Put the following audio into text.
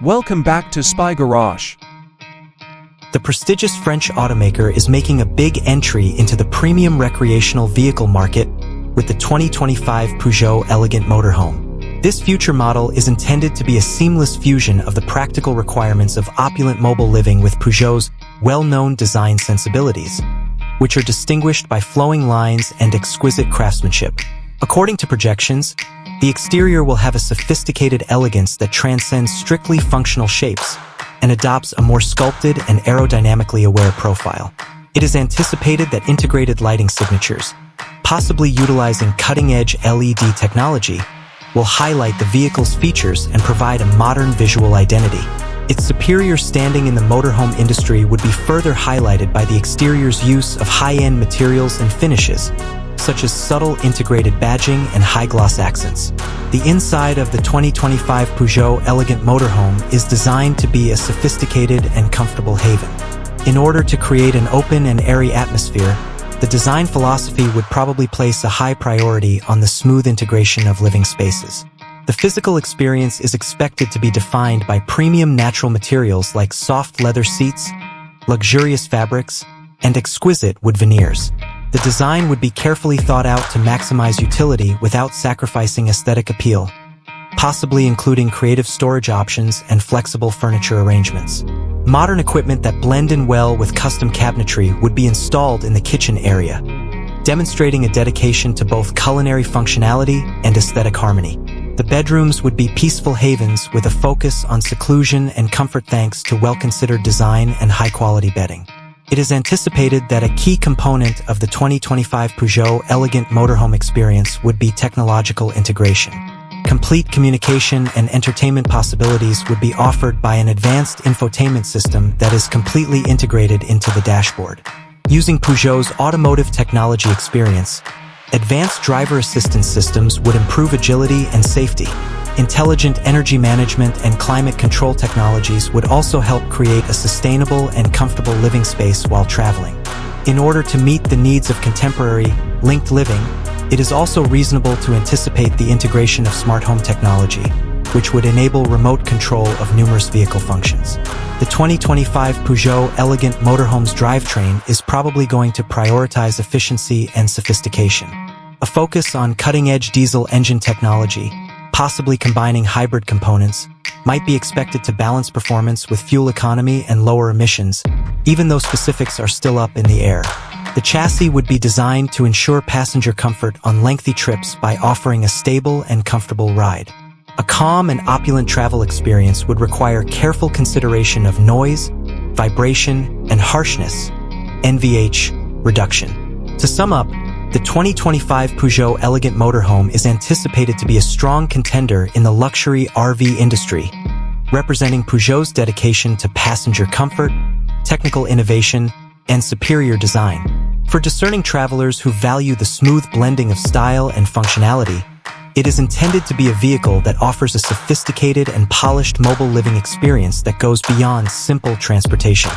Welcome back to Spy Garage. The prestigious French automaker is making a big entry into the premium recreational vehicle market with the 2025 Peugeot Elegant Motorhome. This future model is intended to be a seamless fusion of the practical requirements of opulent mobile living with Peugeot's well-known design sensibilities, which are distinguished by flowing lines and exquisite craftsmanship. According to projections, the exterior will have a sophisticated elegance that transcends strictly functional shapes and adopts a more sculpted and aerodynamically aware profile. It is anticipated that integrated lighting signatures, possibly utilizing cutting-edge LED technology, will highlight the vehicle's features and provide a modern visual identity. Its superior standing in the motorhome industry would be further highlighted by the exterior's use of high-end materials and finishes, such as subtle integrated badging and high-gloss accents. The inside of the 2025 Peugeot Elegant Motorhome is designed to be a sophisticated and comfortable haven. In order to create an open and airy atmosphere, the design philosophy would probably place a high priority on the smooth integration of living spaces. The physical experience is expected to be defined by premium natural materials like soft leather seats, luxurious fabrics, and exquisite wood veneers. The design would be carefully thought out to maximize utility without sacrificing aesthetic appeal, possibly including creative storage options and flexible furniture arrangements. Modern equipment that blend in well with custom cabinetry would be installed in the kitchen area, demonstrating a dedication to both culinary functionality and aesthetic harmony. The bedrooms would be peaceful havens with a focus on seclusion and comfort thanks to well-considered design and high-quality bedding. It is anticipated that a key component of the 2025 Peugeot Elegant Motorhome experience would be technological integration. Complete communication and entertainment possibilities would be offered by an advanced infotainment system that is completely integrated into the dashboard. Using Peugeot's automotive technology experience, advanced driver assistance systems would improve agility and safety. Intelligent energy management and climate control technologies would also help create a sustainable and comfortable living space while traveling. In order to meet the needs of contemporary, linked living, it is also reasonable to anticipate the integration of smart home technology, which would enable remote control of numerous vehicle functions. The 2025 Peugeot Elegant Motorhome's drivetrain is probably going to prioritize efficiency and sophistication. A focus on cutting-edge diesel engine technology, possibly combining hybrid components, might be expected to balance performance with fuel economy and lower emissions, even though specifics are still up in the air. The chassis would be designed to ensure passenger comfort on lengthy trips by offering a stable and comfortable ride. A calm and opulent travel experience would require careful consideration of noise, vibration, and harshness, NVH reduction. To sum up, the 2025 Peugeot Elegant Motorhome is anticipated to be a strong contender in the luxury RV industry, representing Peugeot's dedication to passenger comfort, technical innovation, and superior design. For discerning travelers who value the smooth blending of style and functionality, it is intended to be a vehicle that offers a sophisticated and polished mobile living experience that goes beyond simple transportation.